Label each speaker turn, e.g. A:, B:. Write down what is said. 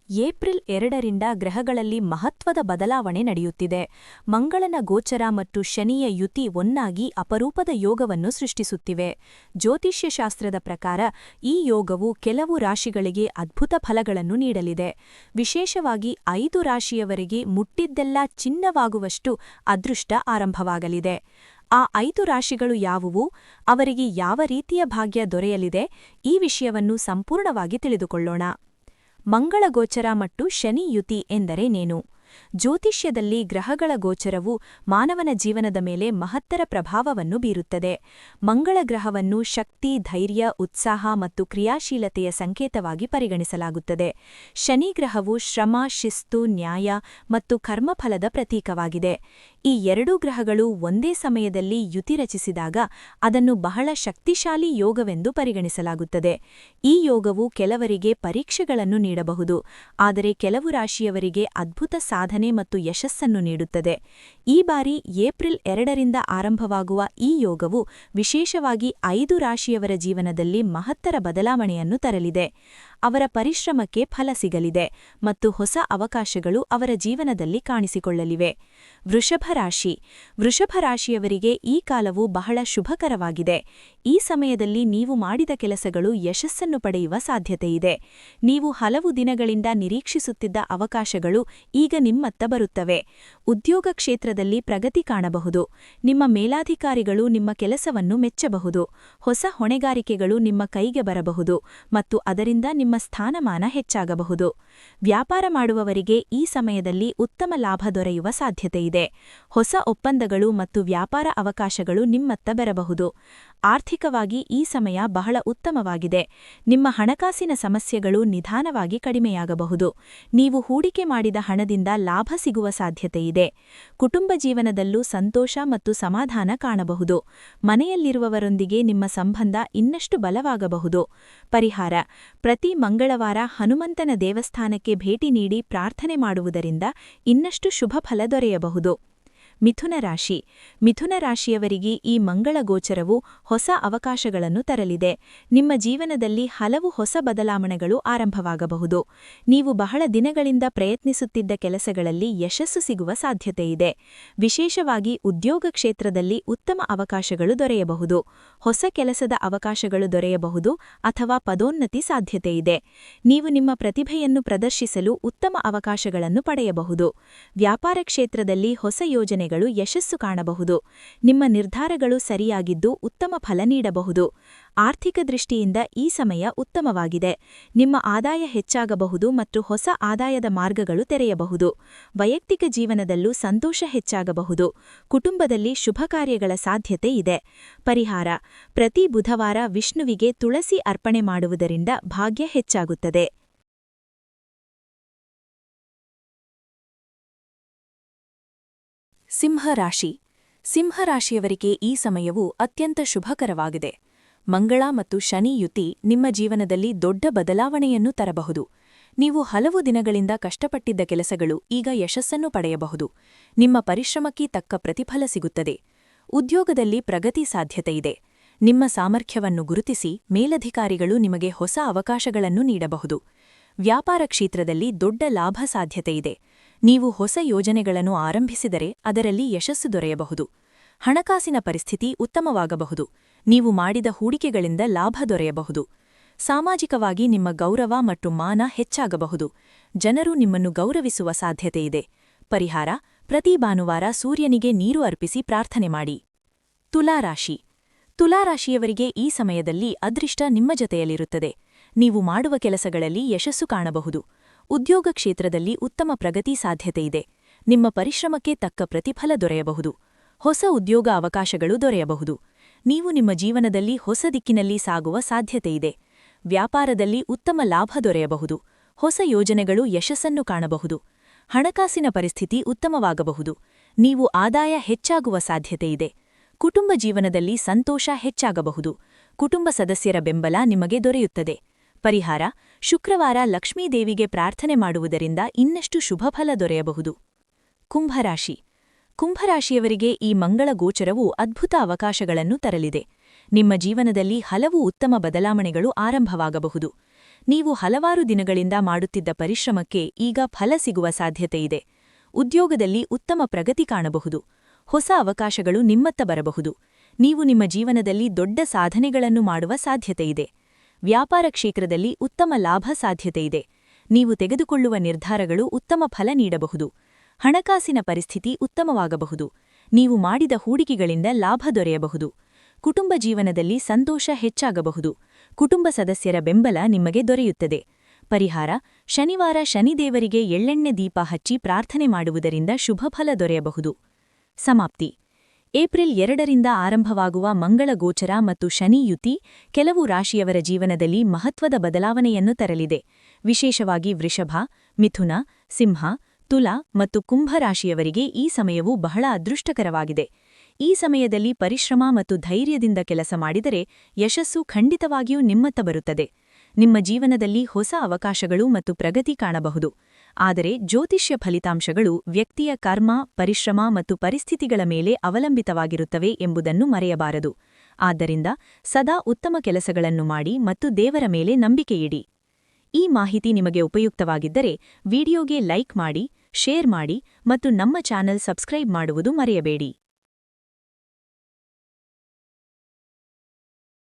A: April 2ರಿಂದ ಗ್ರಹಗಳಲ್ಲಿ ಮಹತ್ವದ ಬದಲಾವಣೆ ನಡೆಯುತ್ತಿದೆ. ಮಂಗಳನ ಗೋಚರ ಮತ್ತು ಶನಿಯ ಯುತಿ ಒನ್ನಾಗಿ ಅಪರೂಪದ ಯೋಗವನ್ನು ಸೃಷ್ಟಿಸುತ್ತಿವೆ. ಜ್ಯೋತಿಷ್ಯಶಾಸ್ತ್ರದ ಪ್ರಕಾರ ಈ ಯೋಗವು ಕೆಲವು ರಾಶಿಗಳಿಗೆ ಅದ್ಭುತ ಫಲಗಳನ್ನು ನೀಡಲಿದೆ. ವಿಶೇಷವಾಗಿ 5 ರಾಶಿಯವರಿಗೆ ಮುಟ್ಟಿದ್ದೆಲ್ಲ ಚಿನ್ನವಾಗುವಷ್ಟು ಅದೃಷ್ಟ ಆರಂಭವಾಗಲಿದೆ. ಆ 5 ರಾಶಿಗಳು ಯಾವುವು, ಅವರಿಗೆ ಯಾವ ರೀತಿಯ ಭಾಗ್ಯ ದೊರೆಯಲಿದೆ, ಈ ವಿಷಯವನ್ನು ಸಂಪೂರ್ಣವಾಗಿ ತಿಳಿದುಕೊಳ್ಳೋಣ. ಮಂಗಳ ಗೋಚರ ಮತ್ತು ಶನಿ ಯುತಿ ಎಂದರೇನೇನು? ಜ್ಯೋತಿಷ್ಯದಲ್ಲಿ ಗ್ರಹಗಳ ಗೋಚರವು ಮಾನವನ ಜೀವನದ ಮೇಲೆ ಮಹತ್ತರ ಪ್ರಭಾವವನ್ನು ಬೀರುತ್ತದೆ. ಮಂಗಳ ಗ್ರಹವನ್ನು ಶಕ್ತಿ, ಧೈರ್ಯ, ಉತ್ಸಾಹ ಮತ್ತು ಕ್ರಿಯಾಶೀಲತೆಯ ಸಂಕೇತವಾಗಿ ಪರಿಗಣಿಸಲಾಗುತ್ತದೆ. ಶನಿ ಗ್ರಹವು ಶ್ರಮ, ಶಿಸ್ತು, ನ್ಯಾಯ ಮತ್ತು ಕರ್ಮಫಲದ ಪ್ರತೀಕವಾಗಿದೆ. ಈ 2 ಗ್ರಹಗಳು ಒಂದೇ ಸಮಯದಲ್ಲಿ ಯುತಿ ರಚಿಸಿದಾಗ ಅದನ್ನು ಬಹಳ ಶಕ್ತಿಶಾಲಿ ಯೋಗವೆಂದು ಪರಿಗಣಿಸಲಾಗುತ್ತದೆ. ಈ ಯೋಗವು ಕೆಲವರಿಗೆ ಪರೀಕ್ಷೆಗಳನ್ನು ನೀಡಬಹುದು, ಆದರೆ ಕೆಲವು ರಾಶಿಯವರಿಗೆ ಅದ್ಭುತ ಸಾಧನೆ ಮತ್ತು ಯಶಸ್ಸನ್ನು ನೀಡುತ್ತದೆ. ಈ ಬಾರಿ ಏಪ್ರಿಲ್ 2ರಿಂದ ಆರಂಭವಾಗುವ ಈ ಯೋಗವು ವಿಶೇಷವಾಗಿ 5 ರಾಶಿಯವರ ಜೀವನದಲ್ಲಿ ಮಹತ್ತರ ಬದಲಾವಣೆಯನ್ನು ತರಲಿದೆ. ಅವರ ಪರಿಶ್ರಮಕ್ಕೆ ಫಲ ಸಿಗಲಿದೆ ಮತ್ತು ಹೊಸ ಅವಕಾಶಗಳು ಅವರ ಜೀವನದಲ್ಲಿ ಕಾಣಿಸಿಕೊಳ್ಳಲಿವೆ. ವೃಷಭ ರಾಶಿ. ವೃಷಭ ರಾಶಿಯವರಿಗೆ ಈ ಕಾಲವು ಬಹಳ ಶುಭಕರವಾಗಿದೆ. ಈ ಸಮಯದಲ್ಲಿ ನೀವು ಮಾಡಿದ ಕೆಲಸಗಳು ಯಶಸ್ಸನ್ನು ಪಡೆಯುವ ಸಾಧ್ಯತೆಯಿದೆ. ನೀವು ಹಲವು ದಿನಗಳಿಂದ ನಿರೀಕ್ಷಿಸುತ್ತಿದ್ದ ಅವಕಾಶಗಳು ಈಗ ನಿಮ್ಮತ್ತ ಬರುತ್ತವೆ. ಉದ್ಯೋಗ ಕ್ಷೇತ್ರದಲ್ಲಿ ಪ್ರಗತಿ ಕಾಣಬಹುದು. ನಿಮ್ಮ ಮೇಲಾಧಿಕಾರಿಗಳು ನಿಮ್ಮ ಕೆಲಸವನ್ನು ಮೆಚ್ಚಬಹುದು. ಹೊಸ ಹೊಣೆಗಾರಿಕೆಗಳು ನಿಮ್ಮ ಕೈಗೆ ಬರಬಹುದು ಮತ್ತು ಅದರಿಂದ ನಿಮ್ಮ ಸ್ಥಾನಮಾನ ಹೆಚ್ಚಾಗಬಹುದು. ವ್ಯಾಪಾರ ಮಾಡುವವರಿಗೆ ಈ ಸಮಯದಲ್ಲಿ ಉತ್ತಮ ಲಾಭ ದೊರೆಯುವ ಸಾಧ್ಯತೆಯಿದೆ. ಹೊಸ ಒಪ್ಪಂದಗಳು ಮತ್ತು ವ್ಯಾಪಾರ ಅವಕಾಶಗಳು ನಿಮ್ಮತ್ತ ಬರಬಹುದು. ಆರ್ಥಿಕವಾಗಿ ಈ ಸಮಯ ಬಹಳ ಉತ್ತಮವಾಗಿದೆ. ನಿಮ್ಮ ಹಣಕಾಸಿನ ಸಮಸ್ಯೆಗಳು ನಿಧಾನವಾಗಿ ಕಡಿಮೆಯಾಗಬಹುದು. ನೀವು ಹೂಡಿಕೆ ಮಾಡಿದ ಹಣದಿಂದ ಲಾಭ ಸಿಗುವ ಸಾಧ್ಯತೆಯಿದೆ. ಕುಟುಂಬ ಜೀವನದಲ್ಲೂ ಸಂತೋಷ ಮತ್ತು ಸಮಾಧಾನ ಕಾಣಬಹುದು. ಮನೆಯಲ್ಲಿರುವವರೊಂದಿಗೆ ನಿಮ್ಮ ಸಂಬಂಧ ಇನ್ನಷ್ಟು ಬಲವಾಗಬಹುದು. ಪರಿಹಾರ: ಪ್ರತಿ ಮಂಗಳವಾರ ಹನುಮಂತನ ದೇವಸ್ಥಾನಕ್ಕೆ ಭೇಟಿ ನೀಡಿ ಪ್ರಾರ್ಥನೆ ಮಾಡುವುದರಿಂದ ಇನ್ನಷ್ಟು ಶುಭ ಫಲ ದೊರೆಯಬಹುದು. ಮಿಥುನ ರಾಶಿ. ಮಿಥುನ ರಾಶಿಯವರಿಗೆ ಈ ಮಂಗಳ ಗೋಚರವು ಹೊಸ ಅವಕಾಶಗಳನ್ನು ತರಲಿದೆ. ನಿಮ್ಮ ಜೀವನದಲ್ಲಿ ಹಲವು ಹೊಸ ಬದಲಾವಣೆಗಳು ಆರಂಭವಾಗಬಹುದು. ನೀವು ಬಹಳ ದಿನಗಳಿಂದ ಪ್ರಯತ್ನಿಸುತ್ತಿದ್ದ ಕೆಲಸಗಳಲ್ಲಿ ಯಶಸ್ಸು ಸಿಗುವ ಸಾಧ್ಯತೆಯಿದೆ. ವಿಶೇಷವಾಗಿ ಉದ್ಯೋಗ ಕ್ಷೇತ್ರದಲ್ಲಿ ಉತ್ತಮ ಅವಕಾಶಗಳು ದೊರೆಯಬಹುದು. ಹೊಸ ಕೆಲಸದ ಅವಕಾಶಗಳು ದೊರೆಯಬಹುದು ಅಥವಾ ಪದೋನ್ನತಿ ಸಾಧ್ಯತೆಯಿದೆ. ನೀವು ನಿಮ್ಮ ಪ್ರತಿಭೆಯನ್ನು ಪ್ರದರ್ಶಿಸಲು ಉತ್ತಮ ಅವಕಾಶಗಳನ್ನು ಪಡೆಯಬಹುದು. ವ್ಯಾಪಾರ ಕ್ಷೇತ್ರದಲ್ಲಿ ಹೊಸ ಯೋಜನೆಗಳು ಯಶಸ್ಸು ಕಾಣಬಹುದು. ನಿಮ್ಮ ನಿರ್ಧಾರಗಳು ಸರಿಯಾಗಿದ್ದು ಉತ್ತಮ ಫಲ ನೀಡಬಹುದು. ಆರ್ಥಿಕ ದೃಷ್ಟಿಯಿಂದ ಈ ಸಮಯ ಉತ್ತಮವಾಗಿದೆ. ನಿಮ್ಮ ಆದಾಯ ಹೆಚ್ಚಾಗಬಹುದು ಮತ್ತು ಹೊಸ ಆದಾಯದ ಮಾರ್ಗಗಳು ತೆರೆಯಬಹುದು. ವೈಯಕ್ತಿಕ ಜೀವನದಲ್ಲೂ ಸಂತೋಷ ಹೆಚ್ಚಾಗಬಹುದು. ಕುಟುಂಬದಲ್ಲಿ ಶುಭ ಕಾರ್ಯಗಳ ಸಾಧ್ಯತೆ ಇದೆ. ಪರಿಹಾರ: ಪ್ರತಿ ಬುಧವಾರ ವಿಷ್ಣುವಿಗೆ ತುಳಸಿ ಅರ್ಪಣೆ ಮಾಡುವುದರಿಂದ ಭಾಗ್ಯ ಹೆಚ್ಚಾಗುತ್ತದೆ. ಸಿಂಹರಾಶಿ. ಸಿಂಹರಾಶಿಯವರಿಗೆ ಈ ಸಮಯವು ಅತ್ಯಂತ ಶುಭಕರವಾಗಿದೆ. ಮಂಗಳ ಮತ್ತು ಶನಿ ಯುತಿ ನಿಮ್ಮ ಜೀವನದಲ್ಲಿ ದೊಡ್ಡ ಬದಲಾವಣೆಯನ್ನು ತರಬಹುದು. ನೀವು ಹಲವು ದಿನಗಳಿಂದ ಕಷ್ಟಪಟ್ಟಿದ್ದ ಕೆಲಸಗಳು ಈಗ ಯಶಸ್ಸನ್ನು ಪಡೆಯಬಹುದು. ನಿಮ್ಮ ಪರಿಶ್ರಮಕ್ಕೆ ತಕ್ಕ ಪ್ರತಿಫಲ ಸಿಗುತ್ತದೆ. ಉದ್ಯೋಗದಲ್ಲಿ ಪ್ರಗತಿ ಸಾಧ್ಯತೆಯಿದೆ. ನಿಮ್ಮ ಸಾಮರ್ಥ್ಯವನ್ನು ಗುರುತಿಸಿ ಮೇಲಧಿಕಾರಿಗಳು ನಿಮಗೆ ಹೊಸ ಅವಕಾಶಗಳನ್ನು ನೀಡಬಹುದು. ವ್ಯಾಪಾರ ಕ್ಷೇತ್ರದಲ್ಲಿ ದೊಡ್ಡ ಲಾಭ ಸಾಧ್ಯತೆಯಿದೆ. ನೀವು ಹೊಸ ಯೋಜನೆಗಳನ್ನು ಆರಂಭಿಸಿದರೆ ಅದರಲ್ಲಿ ಯಶಸ್ಸು ದೊರೆಯಬಹುದು. ಹಣಕಾಸಿನ ಪರಿಸ್ಥಿತಿ ಉತ್ತಮವಾಗಬಹುದು. ನೀವು ಮಾಡಿದ ಹೂಡಿಕೆಗಳಿಂದ ಲಾಭ ದೊರೆಯಬಹುದು. ಸಾಮಾಜಿಕವಾಗಿ ನಿಮ್ಮ ಗೌರವ ಮತ್ತು ಮಾನ ಹೆಚ್ಚಾಗಬಹುದು. ಜನರು ನಿಮ್ಮನ್ನು ಗೌರವಿಸುವ ಸಾಧ್ಯತೆಯಿದೆ. ಪರಿಹಾರ: ಪ್ರತಿ ಭಾನುವಾರ ಸೂರ್ಯನಿಗೆ ನೀರು ಅರ್ಪಿಸಿ ಪ್ರಾರ್ಥನೆ ಮಾಡಿ. ತುಲಾರಾಶಿ. ತುಲಾರಾಶಿಯವರಿಗೆ ಈ ಸಮಯದಲ್ಲಿ ಅದೃಷ್ಟ ನಿಮ್ಮ ಜೊತೆಯಲ್ಲಿರುತ್ತದೆ. ನೀವು ಮಾಡುವ ಕೆಲಸಗಳಲ್ಲಿ ಯಶಸ್ಸು ಕಾಣಬಹುದು. ಉದ್ಯೋಗ ಕ್ಷೇತ್ರದಲ್ಲಿ ಉತ್ತಮ ಪ್ರಗತಿ ಸಾಧ್ಯತೆಯಿದೆ. ನಿಮ್ಮ ಪರಿಶ್ರಮಕ್ಕೆ ತಕ್ಕ ಪ್ರತಿಫಲ ದೊರೆಯಬಹುದು. ಹೊಸ ಉದ್ಯೋಗ ಅವಕಾಶಗಳು ದೊರೆಯಬಹುದು. ನೀವು ನಿಮ್ಮ ಜೀವನದಲ್ಲಿ ಹೊಸ ದಿಕ್ಕಿನಲ್ಲಿ ಸಾಗುವ ಸಾಧ್ಯತೆಯಿದೆ. ವ್ಯಾಪಾರದಲ್ಲಿ ಉತ್ತಮ ಲಾಭ ದೊರೆಯಬಹುದು. ಹೊಸ ಯೋಜನೆಗಳು ಯಶಸ್ಸನ್ನು ಕಾಣಬಹುದು. ಹಣಕಾಸಿನ ಪರಿಸ್ಥಿತಿ ಉತ್ತಮವಾಗಬಹುದು. ನೀವು ಆದಾಯ ಹೆಚ್ಚಾಗುವ ಸಾಧ್ಯತೆಯಿದೆ. ಕುಟುಂಬ ಜೀವನದಲ್ಲಿ ಸಂತೋಷ ಹೆಚ್ಚಾಗಬಹುದು. ಕುಟುಂಬ ಸದಸ್ಯರ ಬೆಂಬಲ ನಿಮಗೆ ದೊರೆಯುತ್ತದೆ. ಪರಿಹಾರ: ಶುಕ್ರವಾರ ಲಕ್ಷ್ಮೀದೇವಿಗೆ ಪ್ರಾರ್ಥನೆ ಮಾಡುವುದರಿಂದ ಇನ್ನಷ್ಟು ಶುಭಫಲ ದೊರೆಯಬಹುದು. ಕುಂಭರಾಶಿ. ಕುಂಭರಾಶಿಯವರಿಗೆ ಈ ಮಂಗಳ ಗೋಚರವು ಅದ್ಭುತ ಅವಕಾಶಗಳನ್ನು ತರಲಿದೆ. ನಿಮ್ಮ ಜೀವನದಲ್ಲಿ ಹಲವು ಉತ್ತಮ ಬದಲಾವಣೆಗಳು ಆರಂಭವಾಗಬಹುದು. ನೀವು ಹಲವಾರು ದಿನಗಳಿಂದ ಮಾಡುತ್ತಿದ್ದ ಪರಿಶ್ರಮಕ್ಕೆ ಈಗ ಫಲ ಸಿಗುವ ಸಾಧ್ಯತೆಯಿದೆ. ಉದ್ಯೋಗದಲ್ಲಿ ಉತ್ತಮ ಪ್ರಗತಿ ಕಾಣಬಹುದು. ಹೊಸ ಅವಕಾಶಗಳು ನಿಮ್ಮತ್ತ ಬರಬಹುದು. ನೀವು ನಿಮ್ಮ ಜೀವನದಲ್ಲಿ ದೊಡ್ಡ ಸಾಧನೆಗಳನ್ನು ಮಾಡುವ ಸಾಧ್ಯತೆಯಿದೆ. ವ್ಯಾಪಾರ ಕ್ಷೇತ್ರದಲ್ಲಿ ಉತ್ತಮ ಲಾಭ ಸಾಧ್ಯತೆಯಿದೆ. ನೀವು ತೆಗೆದುಕೊಳ್ಳುವ ನಿರ್ಧಾರಗಳು ಉತ್ತಮ ಫಲ ನೀಡಬಹುದು. ಹಣಕಾಸಿನ ಪರಿಸ್ಥಿತಿ ಉತ್ತಮವಾಗಬಹುದು. ನೀವು ಮಾಡಿದ ಹೂಡಿಕೆಗಳಿಂದ ಲಾಭ ದೊರೆಯಬಹುದು. ಕುಟುಂಬ ಜೀವನದಲ್ಲಿ ಸಂತೋಷ ಹೆಚ್ಚಾಗಬಹುದು. ಕುಟುಂಬ ಸದಸ್ಯರ ಬೆಂಬಲ ನಿಮಗೆ ದೊರೆಯುತ್ತದೆ. ಪರಿಹಾರ: ಶನಿವಾರ ಶನಿದೇವರಿಗೆ ಎಳ್ಳೆಣ್ಣೆ ದೀಪ ಹಚ್ಚಿ ಪ್ರಾರ್ಥನೆ ಮಾಡುವುದರಿಂದ ಶುಭಫಲ ದೊರೆಯಬಹುದು. ಸಮಾಪ್ತಿ. ಏಪ್ರಿಲ್ 2ರಿಂದ ಆರಂಭವಾಗುವ ಮಂಗಳ ಗೋಚರ ಮತ್ತು ಶನಿ ಯುತಿ ಕೆಲವು ರಾಶಿಯವರ ಜೀವನದಲ್ಲಿ ಮಹತ್ವದ ಬದಲಾವಣೆಯನ್ನು ತರಲಿದೆ. ವಿಶೇಷವಾಗಿ ವೃಷಭ, ಮಿಥುನ, ಸಿಂಹ, ತುಲಾ ಮತ್ತು ಕುಂಭ ರಾಶಿಯವರಿಗೆ ಈ ಸಮಯವು ಬಹಳ ಅದೃಷ್ಟಕರವಾಗಿದೆ. ಈ ಸಮಯದಲ್ಲಿ ಪರಿಶ್ರಮ ಮತ್ತು ಧೈರ್ಯದಿಂದ ಕೆಲಸ ಮಾಡಿದರೆ ಯಶಸ್ಸು ಖಂಡಿತವಾಗಿಯೂ ನಿಮ್ಮತ್ತ ಬರುತ್ತದೆ. ನಿಮ್ಮ ಜೀವನದಲ್ಲಿ ಹೊಸ ಅವಕಾಶಗಳು ಮತ್ತು ಪ್ರಗತಿ ಕಾಣಬಹುದು. ಆದರೆ ಜ್ಯೋತಿಷ್ಯ ಫಲಿತಾಂಶಗಳು ವ್ಯಕ್ತಿಯ ಕರ್ಮ, ಪರಿಶ್ರಮ ಮತ್ತು ಪರಿಸ್ಥಿತಿಗಳ ಮೇಲೆ ಅವಲಂಬಿತವಾಗಿರುತ್ತವೆ ಎಂಬುದನ್ನು ಮರೆಯಬಾರದು. ಆದ್ದರಿಂದ ಸದಾ ಉತ್ತಮ ಕೆಲಸಗಳನ್ನು ಮಾಡಿ ಮತ್ತು ದೇವರ ಮೇಲೆ ನಂಬಿಕೆಯಿಡಿ. ಈ ಮಾಹಿತಿ ನಿಮಗೆ ಉಪಯುಕ್ತವಾಗಿದ್ದರೆ ವಿಡಿಯೋಗೆ ಲೈಕ್ ಮಾಡಿ, ಶೇರ್ ಮಾಡಿ ಮತ್ತು ನಮ್ಮ ಚಾನೆಲ್ ಸಬ್ಸ್ಕ್ರೈಬ್ ಮಾಡುವುದು ಮರೆಯಬೇಡಿ.